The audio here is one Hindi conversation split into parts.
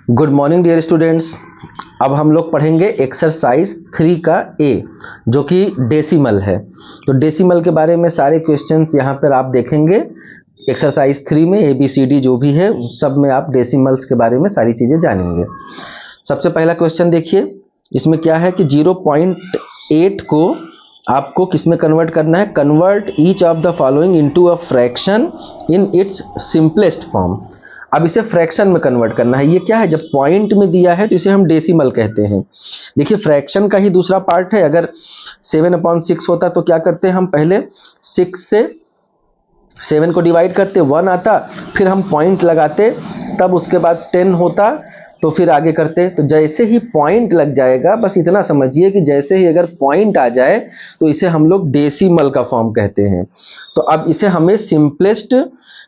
Good morning dear students. अब हम लोग पढ़ेंगे एक्सरसाइज 3 का ए जो कि डेसिमल है। तो डेसिमल के बारे में सारे क्वेश्चंस यहाँ पर आप देखेंगे। एक्सरसाइज 3 में ABCD जो भी है सब में आप डेसिमल्स के बारे में सारी चीज़ें जानेंगे। सबसे पहला क्वेश्चन देखिए, इसमें क्या है कि 0.8 को आपको किस में कन्वर्ट करना है। Convert each of the following into a fraction in its simplest form. अब इसे फ्रैक्शन में कन्वर्ट करना है। ये क्या है, जब पॉइंट में दिया है तो इसे हम डेसिमल कहते हैं। देखिए फ्रैक्शन का ही दूसरा पार्ट है। अगर 7/6 होता तो क्या करते हैं हम, पहले 6 से 7 को डिवाइड करते, 1 आता, फिर हम पॉइंट लगाते, तब उसके बाद 10 होता तो फिर आगे करते। तो जैसे ही पॉइंट लग जाएगा, बस इतना समझिए कि जैसे ही अगर पॉइंट आ जाए तो इसे हम लोग डेसिमल का फॉर्म कहते हैं। तो अब इसे हमें सिंपलेस्ट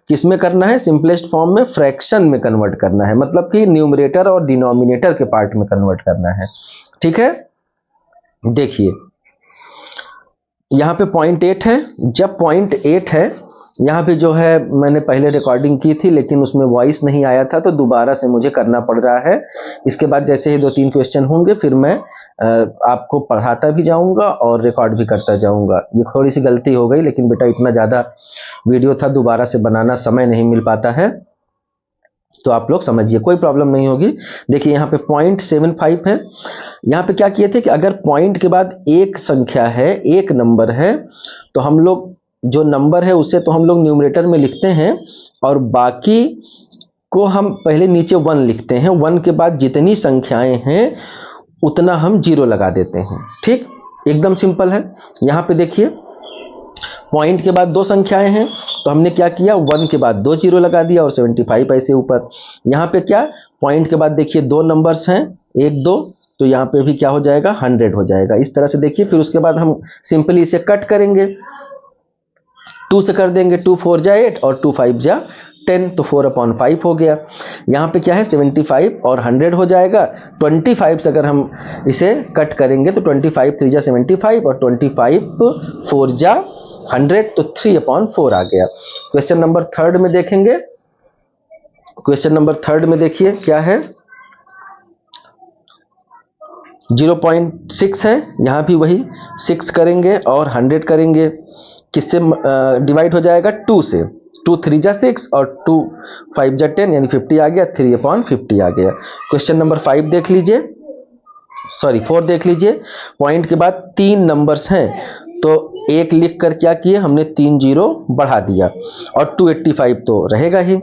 किस में करना है, सिंपलेस्ट फॉर्म में फ्रैक्शन में कन्वर्ट करना है, मतलब कि न्यूमरेटर और डिनोमिनेटर के पार्ट में कन्वर्ट करना है। ठीक है, देखिए यहाँ पे 0.8 है। जब 0.8 है, यहाँ पे जो है मैंने पहले रिकॉर्डिंग की थी लेकिन उसमें वॉइस नहीं आया था तो दोबारा से मुझे करना पड़ रहा है। इसके बाद जैसे ही 2-3 क्वेश्चन होंगे फिर मैं आपको पढ़ाता भी जाऊंगा और रिकॉर्ड भी करता जाऊंगा। ये थोड़ी सी गलती हो गई, लेकिन बेटा इतना ज़्यादा वीडियो था, दोबारा से बनाना समय नहीं मिल पाता है, तो आप लोग समझिए, कोई प्रॉब्लम नहीं होगी। देखिए यहाँ पे 0.75 है। यहाँ पे क्या किए थे कि अगर पॉइंट के बाद एक संख्या है, एक नंबर है, तो हम लोग जो नंबर है उसे तो हम लोग न्यूमरेटर में लिखते हैं और बाकी को हम पहले नीचे 1 लिखते हैं। 1 के बाद जितनी संख्याएं हैं उतना हम 0 लगा देते हैं। ठीक, एकदम सिंपल है। यहाँ पे देखिए पॉइंट के बाद 2 संख्याएं हैं तो हमने क्या किया, 1 के बाद 2 0 लगा दिया और 75 ऐसे ऊपर। यहाँ पे क्या, पॉइंट के बाद देखिए 2 नंबर्स हैं, 1 2, तो यहाँ पे भी क्या हो जाएगा, 100 हो जाएगा। इस तरह से देखिए, फिर उसके बाद हम सिंपली इसे कट करेंगे, 2 से कर देंगे, 2 4 जा 8 और 2 5 जा 10, तो 4/5 हो गया। यहाँ पे क्या है, 75 और 100 हो जाएगा। 25 से अगर हम इसे कट करेंगे तो 25 3 जा 75 और 25 4 जा 100, तो 3/4 आ गया। क्वेश्चन नंबर 3 में देखेंगे। क्वेश्चन नंबर 3 में देखिए क्या है, 0.6 है। यहाँ भी वही 6 करेंगे और 100 करेंगे। किससे डिवाइड हो जाएगा, 2 से। 2 3 जा 6 और 2 5 जा 10, यानी 50 आ गया, 3/50 आ गया। क्वेश्चन नंबर 5 देख लीजिए, सॉरी 4 देख लीजिए। पॉइंट के बाद 3 नंबर्स हैं तो एक लिख कर क्या किए हमने, 3 0 बढ़ा दिया और 285 तो रहेगा ही।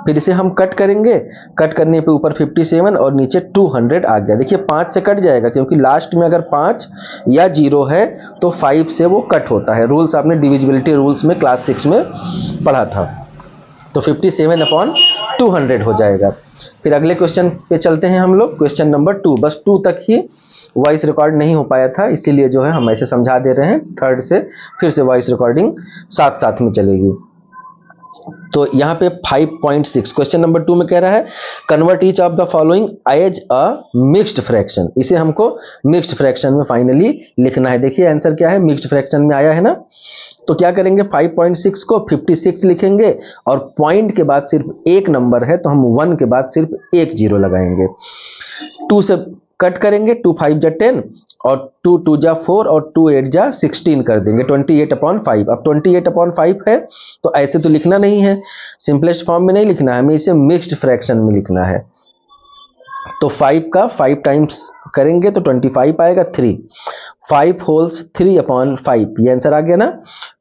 फिर इसे हम कट करेंगे, कट करने पे ऊपर 57 और नीचे 200 आ गया। देखिए 5 से कट जाएगा क्योंकि लास्ट में अगर 5 या 0 है तो 5 से वो कट होता है। रूल्स आपने डिविजिबिलिटी रूल्स में क्लास 6 में पढ़ा था। तो 57/200 हो जाएगा। फिर अगले क्वेश्चन पे चलते हैं हम लोग, क्वेश्चन नंबर 2। बस 2 तक ही वॉइस रिकॉर्ड नहीं हो पाया था, इसीलिए जो है हम ऐसे समझा दे रहे हैं। 3 से फिर से वॉइस रिकॉर्डिंग साथ साथ में चलेगी। तो यहाँ पे 5.6 क्वेश्चन नंबर 2 में कह रहा है, convert each of the following as a mixed fraction. इसे हमको मिक्स्ड फ्रैक्शन में फाइनली लिखना है। देखिए आंसर क्या है, मिक्स्ड फ्रैक्शन में आया है ना। तो क्या करेंगे, 5.6 को 56 लिखेंगे और पॉइंट के बाद सिर्फ एक नंबर है तो हम 1 के बाद सिर्फ एक 0 लगाएंगे। 2 से कट करेंगे, 2 5 जा 10 और 2 2 जा 4 और 2 8 जा 16 कर देंगे, 28/5। अब 28/5 है तो ऐसे तो लिखना नहीं है, सिंपलेस्ट फॉर्म में नहीं लिखना है, हमें इसे मिक्स्ड फ्रैक्शन में लिखना है। तो 5 का 5 टाइम्स करेंगे तो 25 आएगा, 3 5 होल्स 3/5, ये आंसर आ गया ना।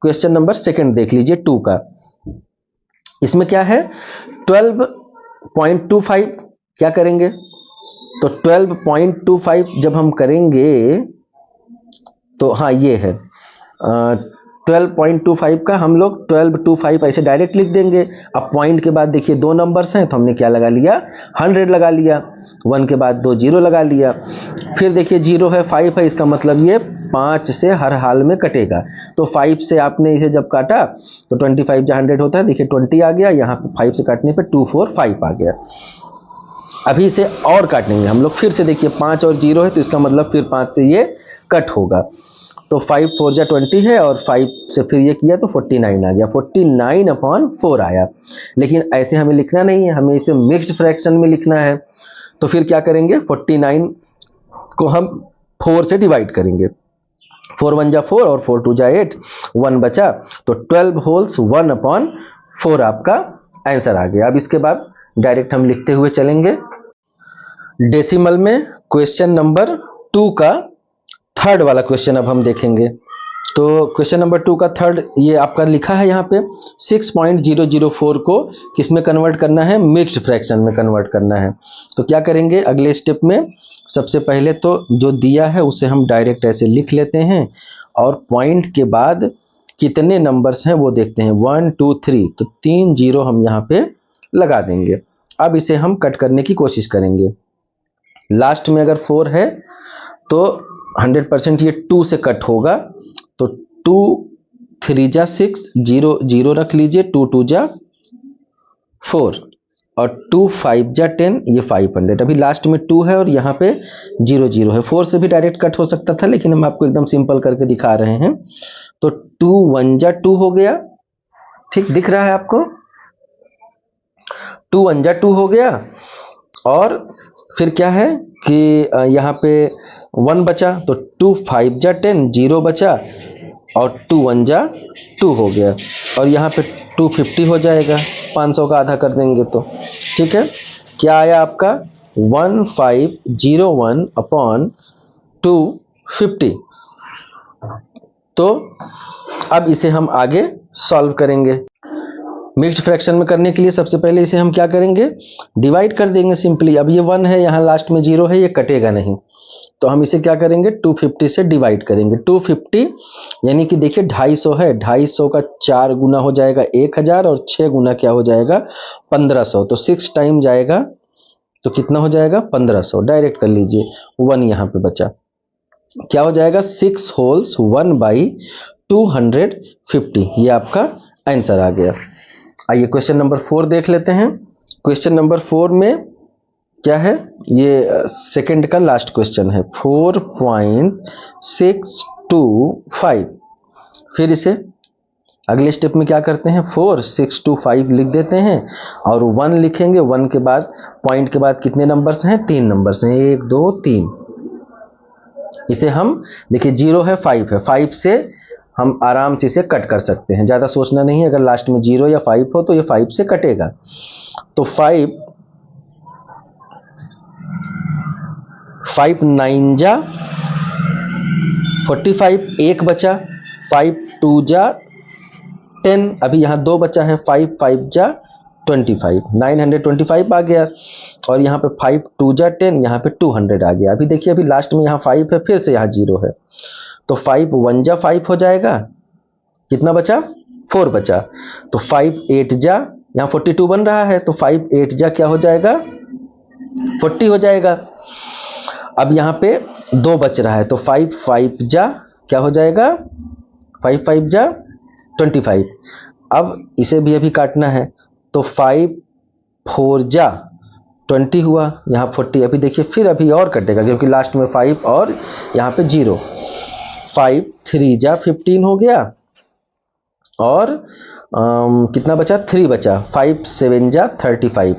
क्वेश्चन नंबर 2 देख लीजिए 2 का। इसमें क्या है, 12.25 क्या करेंगे, तो 12.25 जब हम करेंगे तो हाँ ये है 12.25 का हम लोग 1225 ऐसे डायरेक्ट लिख देंगे। अब पॉइंट के बाद देखिए 2 नंबर्स हैं तो हमने क्या लगा लिया, 100 लगा लिया। 1 के बाद 2 0 लगा लिया। फिर देखिए 0 है, 5 है, इसका मतलब ये 5 से हर हाल में कटेगा। तो 5 से आपने इसे जब काटा तो 25 जा 100 होता है, देखिए 20 आ गया। यहाँ पे 5 से काटने पे 2 4 5 आ गया। अभी इसे और काटेंगे हम लोग, फिर से देखिए 5 और 0 है तो इसका मतलब फिर 5 से ये कट होगा। तो 5 4 जा 20 है और 5 से फिर ये किया तो 49 आ गया, 49/4 आया। लेकिन ऐसे हमें लिखना नहीं है, हमें इसे मिक्स्ड फ्रैक्शन में लिखना है। तो फिर क्या करेंगे, 49 को हम 4 से डिवाइड करेंगे। 4 1 जा 4 और 4 2 जा 8, 1 बचा, तो 12 होल्स 1/4 आपका आंसर आ गया। अब इसके बाद डायरेक्ट हम लिखते हुए चलेंगे। डेसिमल में क्वेश्चन नंबर 2 का थर्ड वाला क्वेश्चन अब हम देखेंगे। तो क्वेश्चन नंबर 2 का थर्ड, ये आपका लिखा है यहाँ पे 6.004 को किस में कन्वर्ट करना है, मिक्स्ड फ्रैक्शन में कन्वर्ट करना है। तो क्या करेंगे अगले स्टेप में, सबसे पहले तो जो दिया है उसे हम डायरेक्ट ऐसे लिख लेते हैं और पॉइंट के बाद कितने नंबर्स हैं वो देखते हैं, 1 2 3, तो 3 0 हम यहाँ पे लगा देंगे। अब इसे हम कट करने की कोशिश करेंगे। लास्ट में अगर 4 है तो 100% ये 2 से कट होगा, तो 2 3 जा 6, 0 0 रख लीजिए, 2 2 जा 4 और 2 5 जा 10, ये 500। अभी लास्ट में 2 है और यहाँ पे 0 0 है। 4 से भी डायरेक्ट कट हो सकता था, लेकिन हम आपको एकदम सिंपल करके दिखा रहे हैं। तो 2 1 जा 2 हो गया, ठीक दिख रहा है आपको, 2 1 जा 2 हो गया। और फिर क्या है कि यहाँ पे 1 बचा, तो 2 5 जा 10, 0 बचा और 2 1 जा 2 हो गया। और यहाँ पे 250 हो जाएगा, 500 का आधा कर देंगे तो ठीक है। क्या आया आपका 1501/250। तो अब इसे हम आगे सॉल्व करेंगे। मिक्स्ड फ्रैक्शन में करने के लिए सबसे पहले इसे हम क्या करेंगे, डिवाइड कर देंगे सिंपली। अब ये 1 है, यहाँ लास्ट में 0 है, ये कटेगा नहीं, तो हम इसे क्या करेंगे 250 से डिवाइड करेंगे। 250 यानी कि देखिए 250 है, 250 का 4 गुना हो जाएगा 1000 और 6 गुना क्या हो जाएगा 1500, तो 6 टाइम जाएगा तो कितना हो जाएगा 1500। डायरेक्ट कर लीजिए, 1 यहाँ पे बचा, क्या हो जाएगा 6 होल्स 1/250, ये आपका आंसर आ गया। आइए क्वेश्चन नंबर 4 देख लेते हैं। क्वेश्चन नंबर 4 में क्या है, ये सेकंड का लास्ट क्वेश्चन है, 4.625। फिर इसे अगले स्टेप में क्या करते हैं, 4625 लिख देते हैं और 1 लिखेंगे। 1 के बाद पॉइंट के बाद कितने नंबर्स हैं, 3 नंबर्स हैं, 1 2 3। इसे हम देखिए 0 है 5 है, 5 से हम आराम से इसे कट कर सकते हैं, ज़्यादा सोचना नहीं है। अगर लास्ट में 0 या 5 हो तो ये 5 से कटेगा। तो 5 9 जा 45, 1 बचा, 5 2 जा 10, अभी यहाँ 2 बचा है, 5 5 जा 25, 925 आ गया। और यहाँ पे 5 2 जा 10, यहाँ पे 200 आ गया। अभी देखिए अभी लास्ट में यहाँ 5 है, फिर से यहाँ 0 है, तो 5 1 जा 5 हो जाएगा, कितना बचा 4 बचा। तो 5 8 जा, यहाँ 42 बन रहा है, तो 5 8 जा क्या हो जाएगा 40 हो जाएगा। अब यहाँ पे 2 बच रहा है, तो 5 5 जा क्या हो जाएगा 5 5 जा 25। अब इसे भी अभी काटना है, तो 5 4 जा 20 हुआ, यहाँ 40। अभी देखिए फिर अभी और कटेगा क्योंकि लास्ट में 5 और यहाँ पे 0। 5 3 जा 15 हो गया और कितना बचा 3 बचा, 5 7 जा 35।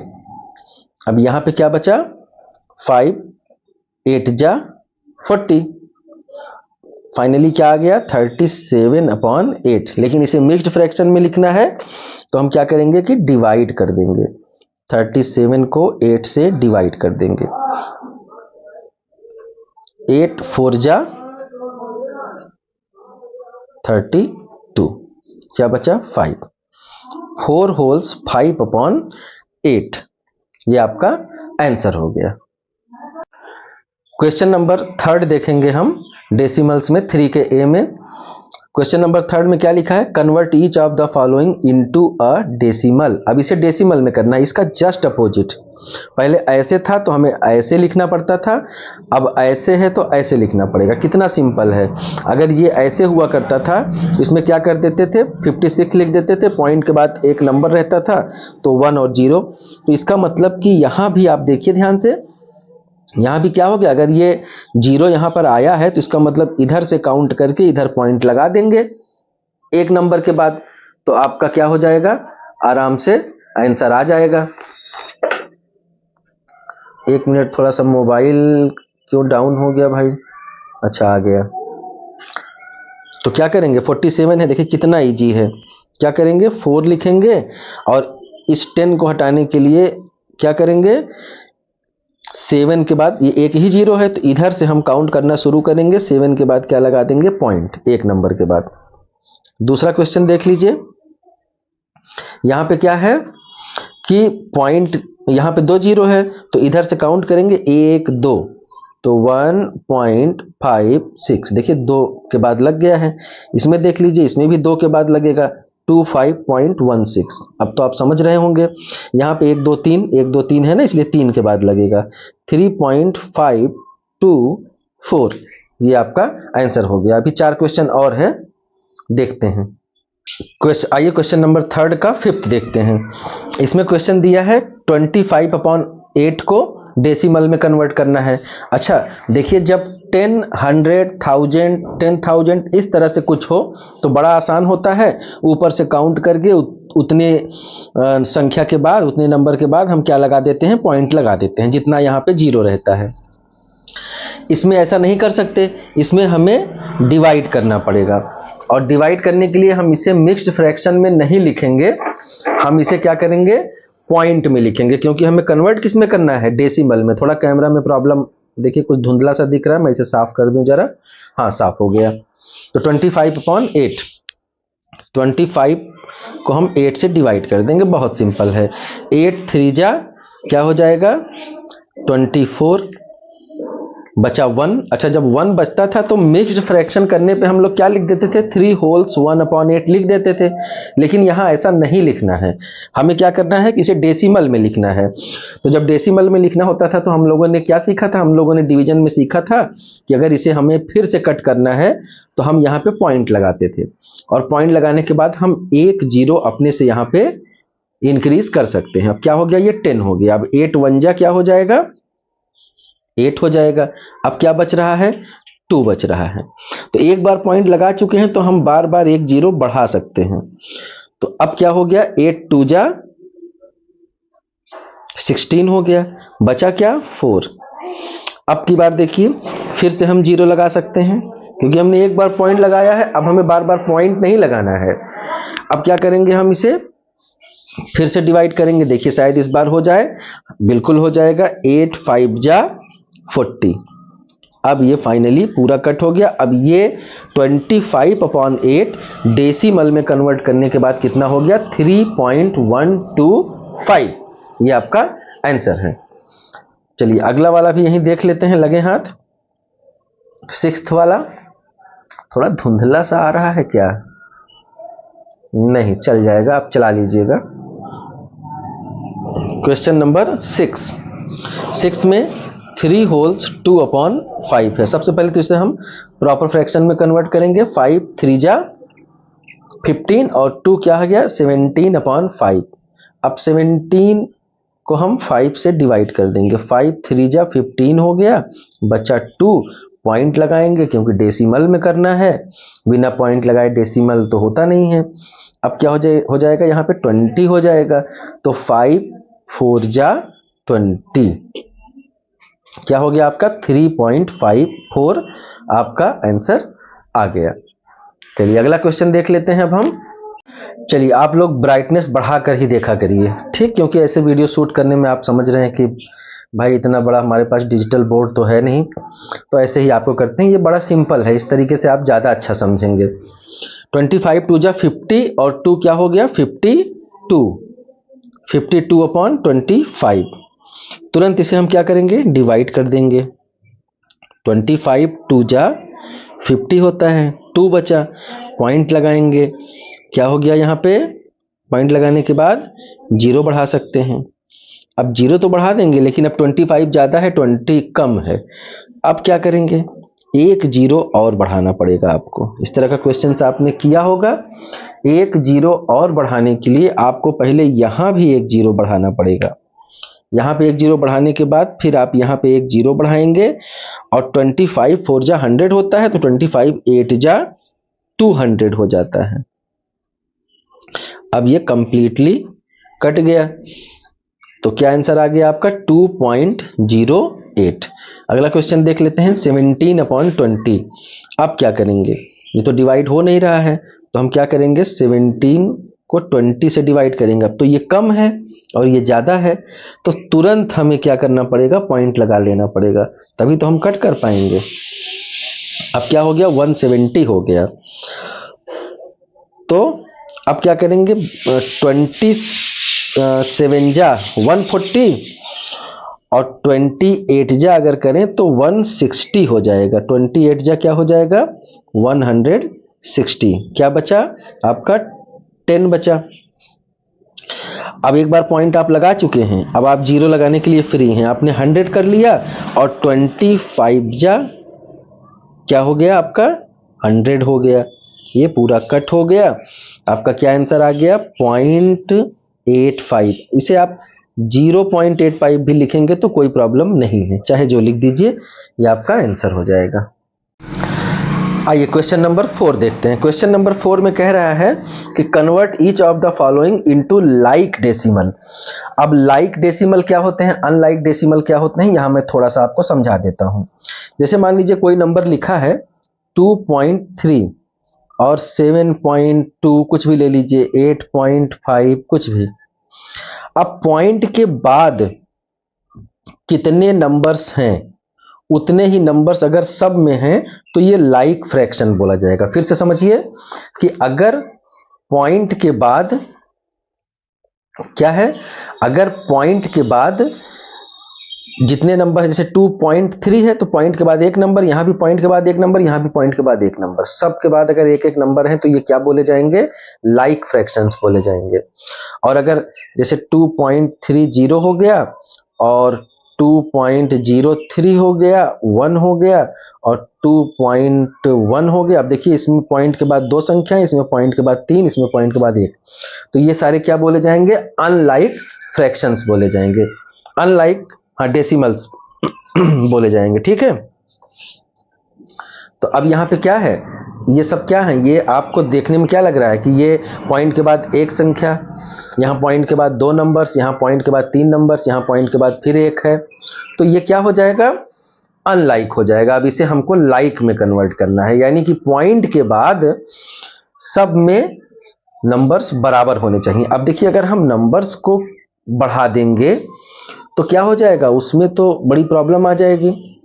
अब यहाँ पे क्या बचा 5 8 जा 40, फाइनली क्या आ गया 37/8। लेकिन इसे मिक्स्ड फ्रैक्शन में लिखना है तो हम क्या करेंगे कि डिवाइड कर देंगे, 37 को 8 से डिवाइड कर देंगे। 8 4 जा 32, क्या बचा 5, 4 होल्स 5/8, ये आपका आंसर हो गया। क्वेश्चन नंबर 3 देखेंगे हम डेसिमल्स में 3 के ए में। क्वेश्चन नंबर 3 में क्या लिखा है, convert each of the following into a decimal. अब इसे डेसिमल में करना है, इसका जस्ट अपोजिट। पहले ऐसे था तो हमें ऐसे लिखना पड़ता था, अब ऐसे है तो ऐसे लिखना पड़ेगा। कितना सिंपल है। अगर ये ऐसे हुआ करता था इसमें क्या कर देते थे 56 लिख देते थे, पॉइंट के बाद एक नंबर रहता था तो 1 और 0। तो इसका मतलब कि यहाँ भी आप देखिए ध्यान से, यहाँ भी क्या हो गया, अगर ये 0 यहाँ पर आया है तो इसका मतलब इधर से काउंट करके इधर पॉइंट लगा देंगे एक नंबर के बाद, तो आपका क्या हो जाएगा आराम से आंसर आ जाएगा। एक मिनट, थोड़ा सा मोबाइल क्यों डाउन हो गया भाई। अच्छा आ गया। तो क्या करेंगे, 47 है, देखिए कितना इजी है। क्या करेंगे, 4 लिखेंगे और इस 10 को हटाने के लिए क्या करेंगे, 7 के बाद ये एक ही जीरो है तो इधर से हम काउंट करना शुरू करेंगे। 7 के बाद क्या लगा देंगे, पॉइंट, एक नंबर के बाद। दूसरा क्वेश्चन देख लीजिए, यहां पे क्या है कि पॉइंट, यहां पे 2 जीरो है तो इधर से काउंट करेंगे 1 2, तो 1.56, देखिए 2 के बाद लग गया है। इसमें देख लीजिए, इसमें भी 2 के बाद लगेगा, 25.16। अब तो आप समझ रहे होंगे, यहाँ पे 1 2 3, 1 2 3 है ना, इसलिए 3 के बाद लगेगा, 3.524, ये आपका आंसर हो गया। अभी 4 क्वेश्चन और है, देखते हैं। आइए क्वेश्चन नंबर 3 का 5th देखते हैं। इसमें क्वेश्चन दिया है 25/8 को डेसिमल में कन्वर्ट करना है। अच्छा देखिए, जब 10 100 1000 10,000 इस तरह से कुछ हो तो बड़ा आसान होता है, ऊपर से काउंट करके उतने संख्या के बाद, उतने नंबर के बाद हम क्या लगा देते हैं, पॉइंट लगा देते हैं, जितना यहाँ पे जीरो रहता है। इसमें ऐसा नहीं कर सकते, इसमें हमें डिवाइड करना पड़ेगा, और डिवाइड करने के लिए हम इसे मिक्स्ड फ्रैक्शन में नहीं लिखेंगे, हम इसे क्या करेंगे, पॉइंट में लिखेंगे, क्योंकि हमें कन्वर्ट किस में करना है, डेसिमल में। थोड़ा कैमरा में प्रॉब्लम, देखिए कुछ धुंधला सा दिख रहा है, मैं इसे साफ कर दूं जरा। हाँ साफ हो गया। तो 25/8, 25 को हम 8 से डिवाइड कर देंगे, बहुत सिंपल है। 8 3 जा क्या हो जाएगा, 24, बचा 1। अच्छा जब 1 बचता था तो मिक्स्ड फ्रैक्शन करने पे हम लोग क्या लिख देते थे, 3 होल्स 1/8 लिख देते थे, लेकिन यहाँ ऐसा नहीं लिखना है। हमें क्या करना है कि इसे डेसिमल में लिखना है। तो जब डेसिमल में लिखना होता था तो हम लोगों ने क्या सीखा था, हम लोगों ने डिवीजन में सीखा था कि अगर इसे हमें फिर से कट करना है तो हम यहाँ पे पॉइंट लगाते थे, और पॉइंट लगाने के बाद हम एक जीरो अपने से यहाँ पे इंक्रीज कर सकते हैं। अब क्या हो गया, ये 10 हो गया। अब 8 1 जा क्या हो जाएगा, 8 हो जाएगा। अब क्या बच रहा है, 2 बच रहा है। तो एक बार पॉइंट लगा चुके हैं तो हम बार बार एक जीरो बढ़ा सकते हैं। तो अब क्या हो गया, 8 2 जा 16 हो गया, बचा क्या, 4। अब की बार देखिए, फिर से हम जीरो लगा सकते हैं, क्योंकि हमने एक बार पॉइंट लगाया है, अब हमें बार बार पॉइंट नहीं लगाना है। अब क्या करेंगे, हम इसे फिर से डिवाइड करेंगे, देखिए शायद इस बार हो जाए, बिल्कुल हो जाएगा। 8 5 जा 40। अब ये फाइनली पूरा कट हो गया। अब ये 25/8 डेसिमल में कन्वर्ट करने के बाद कितना हो गया, 3.125। ये आपका आंसर है। चलिए अगला वाला भी यहीं देख लेते हैं, लगे हाथ। 6th वाला थोड़ा धुंधला सा आ रहा है क्या, नहीं चल जाएगा, आप चला लीजिएगा। क्वेश्चन नंबर 6 में 3 होल्स 2/5 है। सबसे पहले तो इसे हम प्रॉपर फ्रैक्शन में कन्वर्ट करेंगे। 5 3 जा 15 और 2 क्या हो गया, 17/5। अब 17 को हम 5 से डिवाइड कर देंगे। 5 3 जा 15 हो गया, बचा 2। पॉइंट लगाएंगे क्योंकि डेसिमल में करना है, बिना पॉइंट लगाए डेसिमल तो होता नहीं है। अब क्या हो जाएगा, यहाँ पे 20 हो जाएगा। तो 5 4 जा 20, क्या हो गया आपका, 3.54 आपका आंसर आ गया। चलिए अगला क्वेश्चन देख लेते हैं अब हम। चलिए आप लोग ब्राइटनेस बढ़ा कर ही देखा करिए, ठीक, क्योंकि ऐसे वीडियो शूट करने में आप समझ रहे हैं कि भाई इतना बड़ा हमारे पास डिजिटल बोर्ड तो है नहीं, तो ऐसे ही आपको करते हैं। ये बड़ा सिंपल है, इस तरीके से आप ज़्यादा अच्छा समझेंगे। 25 2 जा 50 और 2 क्या हो गया, 52, 52/25। तुरंत इसे हम क्या करेंगे, डिवाइड कर देंगे। 25 2 जा 50 होता है, 2 बचा, पॉइंट लगाएंगे, क्या हो गया, यहाँ पे पॉइंट लगाने के बाद जीरो बढ़ा सकते हैं। अब जीरो तो बढ़ा देंगे, लेकिन अब 25 ज़्यादा है, 20 कम है। अब क्या करेंगे, एक जीरो और बढ़ाना पड़ेगा आपको। इस तरह का क्वेश्चन आपने किया होगा। एक जीरो और बढ़ाने के लिए आपको पहले यहाँ भी एक जीरो बढ़ाना पड़ेगा। यहाँ पे एक जीरो बढ़ाने के बाद फिर आप यहाँ पे एक जीरो बढ़ाएंगे, और 25 4 जा 100 होता है, तो 25 8 जा 200 हो जाता है। अब ये कंप्लीटली कट गया। तो क्या आंसर आ गया आपका 2.08। अगला क्वेश्चन देख लेते हैं 17/20। अब क्या करेंगे, ये तो डिवाइड हो नहीं रहा है, तो हम क्या करेंगे 17 को 20 से डिवाइड करेंगे। अब तो ये कम है और ये ज़्यादा है, तो तुरंत हमें क्या करना पड़ेगा, पॉइंट लगा लेना पड़ेगा, तभी तो हम कट कर पाएंगे। अब क्या हो गया 170 हो गया। तो अब क्या करेंगे 27 जा 140 और 28 जा अगर करें तो 160 हो जाएगा। 28 जा क्या हो जाएगा 160। क्या बचा आपका 10 बचा। अब एक बार पॉइंट आप लगा चुके हैं, अब आप जीरो लगाने के लिए फ्री हैं। आपने 100 कर लिया और 25 जा क्या हो गया आपका 100 हो गया। ये पूरा कट हो गया। आपका क्या आंसर आ गया 0.85। इसे आप 0.85 भी लिखेंगे तो कोई प्रॉब्लम नहीं है, चाहे जो लिख दीजिए, ये आपका आंसर हो जाएगा। आइए क्वेश्चन नंबर 4 देखते हैं। क्वेश्चन नंबर 4 में कह रहा है कि convert each of the following into like decimal. अब लाइक डेसिमल क्या होते हैं, अनलाइक डेसिमल क्या होते हैं, यहां मैं थोड़ा सा आपको समझा देता हूं। जैसे मान लीजिए कोई नंबर लिखा है 2.3 और 7.2 कुछ भी ले लीजिए, 8.5 कुछ भी। अब पॉइंट के बाद कितने नंबर्स हैं उतने ही नंबर्स अगर सब में हैं तो ये लाइक फ्रैक्शन बोला जाएगा। फिर से समझिए कि अगर पॉइंट के बाद क्या है, अगर पॉइंट के बाद जितने नंबर है, जैसे 2.3 है तो पॉइंट के बाद एक नंबर, यहां भी पॉइंट के बाद एक नंबर, यहां भी पॉइंट के बाद एक नंबर, सब के बाद अगर एक एक नंबर है तो ये क्या बोले जाएंगे लाइक फ्रैक्शंस बोले जाएंगे। और अगर जैसे 2.30 हो गया और 2.03 हो गया, 1 हो गया और 2.1 हो गया। अब देखिए इसमें पॉइंट के बाद दो संख्या है, इसमें पॉइंट के बाद 3, इसमें पॉइंट के बाद 1, तो ये सारे क्या बोले जाएंगे अनलाइक फ्रैक्शंस बोले जाएंगे, अनलाइक डेसिमल्स बोले जाएंगे। ठीक है, तो अब यहाँ पे क्या है, ये सब क्या है, ये आपको देखने में क्या लग रहा है कि ये पॉइंट के बाद एक संख्या, यहाँ पॉइंट के बाद दो नंबर्स, यहाँ पॉइंट के बाद 3 नंबर्स, यहाँ पॉइंट के बाद फिर एक है, तो ये क्या हो जाएगा अनलाइक हो जाएगा। अब इसे हमको लाइक में कन्वर्ट करना है, यानी कि पॉइंट के बाद सब में नंबर्स बराबर होने चाहिए। अब देखिए अगर हम नंबर्स को बढ़ा देंगे तो क्या हो जाएगा, उसमें तो बड़ी प्रॉब्लम आ जाएगी,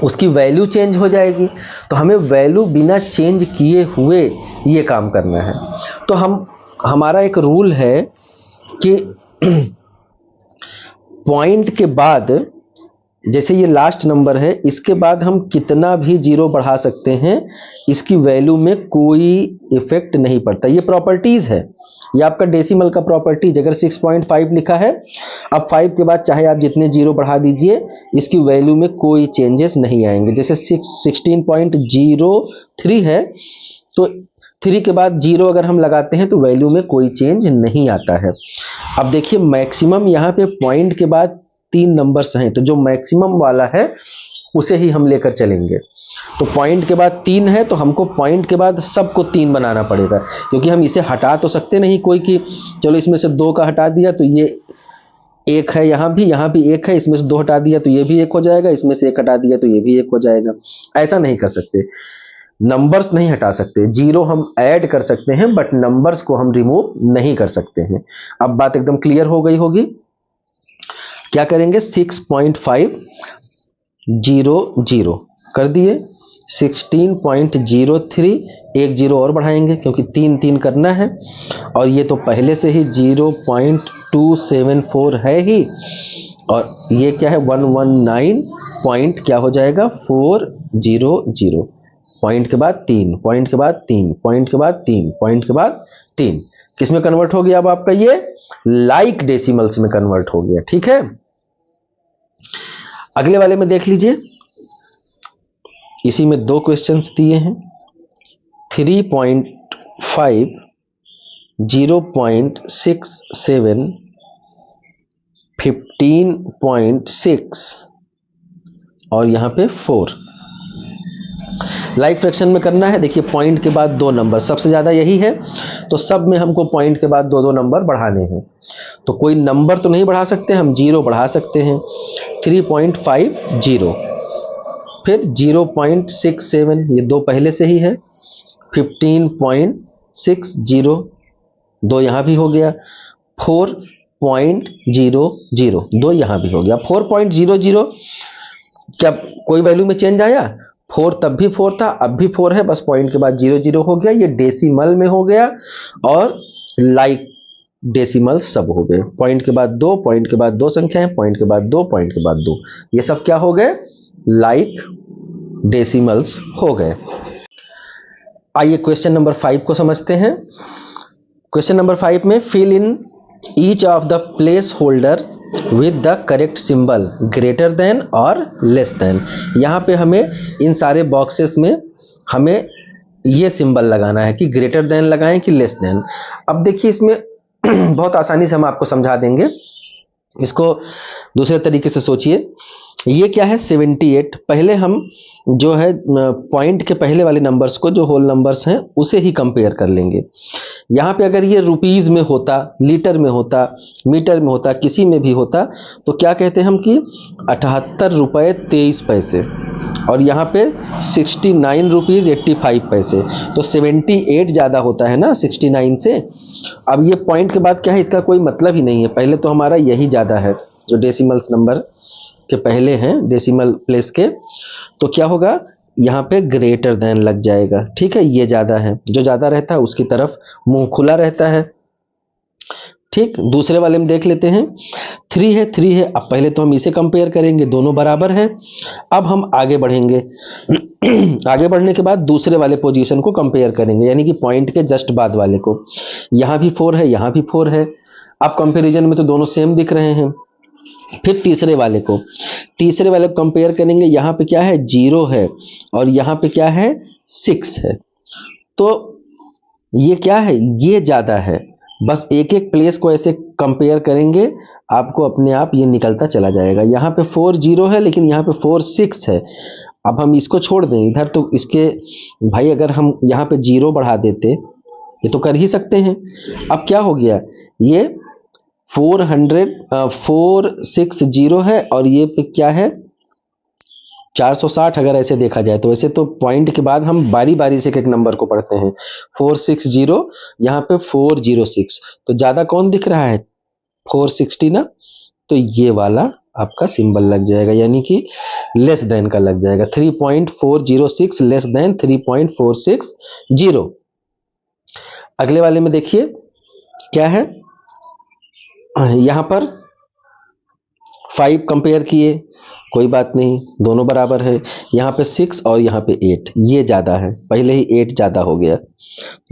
उसकी वैल्यू चेंज हो जाएगी। तो हमें वैल्यू बिना चेंज किए हुए ये काम करना है। तो हमारा एक रूल है कि पॉइंट के बाद जैसे ये लास्ट नंबर है, इसके बाद हम कितना भी जीरो बढ़ा सकते हैं, इसकी वैल्यू में कोई इफेक्ट नहीं पड़ता। ये प्रॉपर्टीज है, ये आपका डेसिमल का प्रॉपर्टीज। अगर 6.5 लिखा है, अब 5 के बाद चाहे आप जितने जीरो बढ़ा दीजिए, इसकी वैल्यू में कोई चेंजेस नहीं आएंगे। जैसे 16.03 है तो 3 के बाद जीरो अगर हम लगाते हैं तो वैल्यू में कोई चेंज नहीं आता है। अब देखिए मैक्सिमम यहाँ पे पॉइंट के बाद 3 नंबर्स हैं, तो जो मैक्सिमम वाला है उसे ही हम लेकर चलेंगे। तो पॉइंट के बाद 3 है तो हमको पॉइंट के बाद सबको 3 बनाना पड़ेगा, क्योंकि हम इसे हटा तो सकते नहीं कोई कि चलो इसमें से 2 का हटा दिया तो ये 1 है, यहाँ भी 1 है, इसमें से 2 हटा दिया तो ये भी 1 हो जाएगा, इसमें से 1 हटा दिया तो ये भी 1 हो जाएगा। ऐसा नहीं कर सकते, नंबर्स नहीं हटा सकते। जीरो हम ऐड कर सकते हैं बट नंबर्स को हम रिमूव नहीं कर सकते हैं। अब बात एकदम क्लियर हो गई होगी। क्या करेंगे 6.500 कर दिए, 16.03, एक जीरो और बढ़ाएंगे क्योंकि 3 करना है, और ये तो पहले से ही 0.274 है ही, और ये क्या है 119 पॉइंट क्या हो जाएगा 400, पॉइंट के बाद 3, पॉइंट के बाद 3, पॉइंट के बाद 3, पॉइंट के बाद 3, किस में कन्वर्ट हो गया अब आपका ये लाइक डेसिमल्स में कन्वर्ट हो गया। ठीक है, अगले वाले में देख लीजिए, इसी में 2 क्वेश्चंस दिए हैं। 3.5, 0.67, 15.6 और यहां पे 4। लाइक फ्रैक्शन में करना है, देखिए पॉइंट के बाद 2 नंबर, सबसे ज़्यादा यही है, तो सब में हमको पॉइंट के बाद 2-2 नंबर बढ़ाने हैं। तो कोई नंबर तो नहीं बढ़ा सकते, हम 0 बढ़ा सकते हैं, 3.50, फिर 0.67, ये 2 पहले से ही है, 15.60, 2 यहाँ भी हो गया, 4.00, 2 यहाँ भी हो गया। 4.00 क्या कोई वैल्यू में चेंज आया? 4 तब भी 4 था, अब भी 4 है, बस पॉइंट के बाद 00 हो गया, ये डेसिमल में हो गया, और लाइक डेसिमल सब हो गए। पॉइंट के बाद 2, पॉइंट के बाद 2 संख्याएं, पॉइंट के बाद 2, पॉइंट के बाद 2, ये सब क्या हो गए? लाइक डेसिमल्स हो गए। आइए क्वेश्चन नंबर 5 को समझते हैं। क्वेश्चन नंबर 5 में fill in each of the placeholder with the correct symbol greater than और लेस देन। यहाँ पे हमें इन सारे बॉक्सेस में हमें ये सिंबल लगाना है कि ग्रेटर देन लगाएं कि लेस देन। अब देखिए इसमें बहुत आसानी से हम आपको समझा देंगे, इसको दूसरे तरीके से सोचिए। ये क्या है? 78। पहले हम जो है पॉइंट के पहले वाले नंबर्स को, जो होल नंबर्स हैं, उसे ही कंपेयर कर लेंगे। यहाँ पे अगर ये रुपीज़ में होता, लीटर में होता, मीटर में होता, किसी में भी होता, तो क्या कहते हैं हम कि 78 रुपये 23 पैसे, और यहाँ पे 69 रुपीज़ 85 पैसे, तो 78 ज़्यादा होता है ना 69 से। अब ये पॉइंट के बाद क्या है, इसका कोई मतलब ही नहीं है, पहले तो हमारा यही ज़्यादा है, जो डेसिमल्स नंबर के पहले हैं डेसिमल प्लेस के, तो क्या होगा? यहाँ पे ग्रेटर देन लग जाएगा, ठीक है, ये ज़्यादा है, जो ज़्यादा रहता है उसकी तरफ मुंह खुला रहता है। ठीक, दूसरे वाले में देख लेते हैं, 3 है, अब पहले तो हम इसे कंपेयर करेंगे, दोनों बराबर है। अब हम आगे बढ़ेंगे आगे बढ़ने के बाद दूसरे वाले पोजीशन को कंपेयर करेंगे, यानी कि पॉइंट के जस्ट बाद वाले को। यहाँ भी 4 है, यहाँ भी 4 है, अब कंपेरिजन में तो दोनों सेम दिख रहे हैं। फिर तीसरे वाले को कंपेयर करेंगे, यहाँ पे क्या है? 0 है, और यहाँ पे क्या है? 6 है, तो ये क्या है? ये ज़्यादा है। बस एक एक प्लेस को ऐसे कंपेयर करेंगे, आपको अपने आप ये निकलता चला जाएगा। यहाँ पे 4 0 है, लेकिन यहाँ पे 4 6 है। अब हम इसको छोड़ दें इधर, तो इसके भाई अगर हम यहाँ पे 0 बढ़ा देते, ये तो कर ही सकते हैं। अब क्या हो गया? ये 460 है, और ये पे क्या है? 460। अगर ऐसे देखा जाए तो वैसे तो पॉइंट के बाद हम बारी बारी से एक एक नंबर को पढ़ते हैं। 460, यहाँ पे 406, तो ज़्यादा कौन दिख रहा है? 460 ना, तो ये वाला आपका सिंबल लग जाएगा, यानी कि लेस देन का लग जाएगा। 3.406 लेस देन 3.460। अगले वाले में देखिए क्या है, यहाँ पर 5 कंपेयर किए, कोई बात नहीं, दोनों बराबर है। यहाँ पे 6 और यहाँ पे 8, ये ज़्यादा है, पहले ही 8 ज़्यादा हो गया।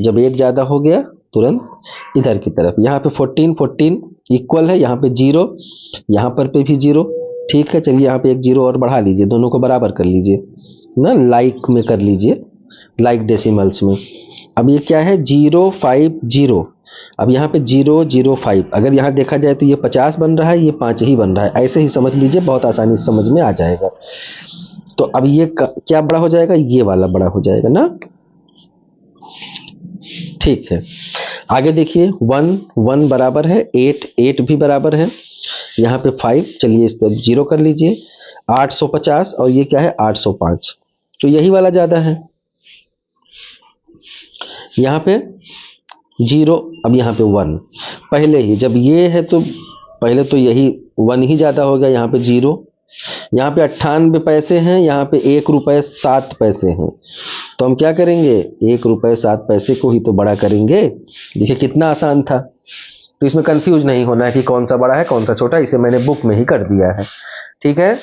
जब 8 ज़्यादा हो गया तुरंत इधर की तरफ, यहाँ पे 14 इक्वल है, यहाँ पे 0, यहाँ पर पे भी 0, ठीक है। चलिए यहाँ पे एक 0 और बढ़ा लीजिए, दोनों को बराबर कर लीजिए ना, लाइक में कर लीजिए, लाइक डेसिमल्स में। अब ये क्या है? 050। अब यहाँ पे 005, अगर यहाँ देखा जाए तो ये 50 बन रहा है, ये 5 ही बन रहा है, ऐसे ही समझ लीजिए, बहुत आसानी से समझ में आ जाएगा। तो अब ये क्या बड़ा हो जाएगा? ये वाला बड़ा हो जाएगा ना, ठीक है। आगे देखिए 1 बराबर है 8 भी बराबर है, यहाँ पे 5, चलिए इस तरफ 0 कर लीजिए, 850, और ये क्या है? 805, तो यही वाला ज़्यादा है। यहाँ पे 0, अब यहाँ पे 1, पहले ही जब ये है तो पहले तो यही 1 ही ज़्यादा हो गया। यहाँ पे 0, यहाँ पे 98 पैसे हैं, यहाँ पे 1 रुपये 7 पैसे हैं, तो हम क्या करेंगे? 1 रुपये 7 पैसे को ही तो बड़ा करेंगे। देखिए कितना आसान था, तो इसमें कंफ्यूज नहीं होना है कि कौन सा बड़ा है कौन सा छोटा, इसे मैंने बुक में ही कर दिया है, ठीक है।